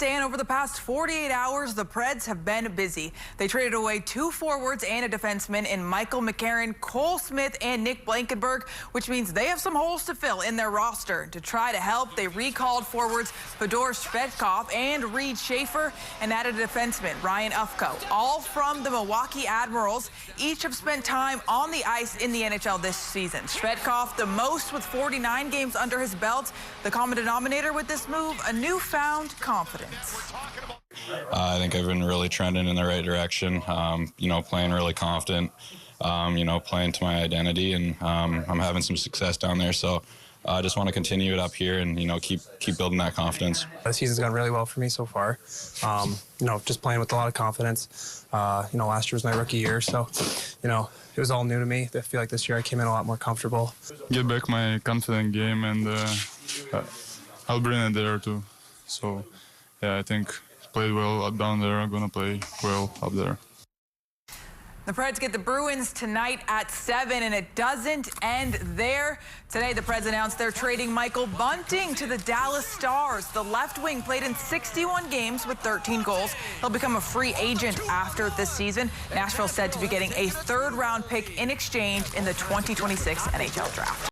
Stan, over the past 48 hours, the Preds have been busy. They traded away 2 forwards and a defenseman in Michael McCarron, Cole Smith, and Nick Blankenberg, which means they have some holes to fill in their roster. To try to help, they recalled forwards Fedor Svetkov and Reed Schaefer and added a defenseman, Ryan Ufko, all from the Milwaukee Admirals. Each have spent time on the ice in the NHL this season. Svetkov, the most with 49 games under his belt. The common denominator with this move, a newfound confidence. I think I've been really trending in the right direction, playing really confident, playing to my identity, and I'm having some success down there. So I just want to continue it up here and, keep building that confidence. The season's gone really well for me so far. Just playing with a lot of confidence. Last year was my rookie year, so, it was all new to me. I feel like this year I came in a lot more comfortable. Get back my confident game, and I'll bring it there too. So, yeah, I think played well down there. I'm going to play well up there. The Preds get the Bruins tonight at 7, and it doesn't end there. Today, the Preds announced they're trading Michael Bunting to the Dallas Stars. The left wing played in 61 games with 13 goals. He'll become a free agent after this season. Nashville said to be getting a 3rd-round pick in exchange in the 2026 NHL draft.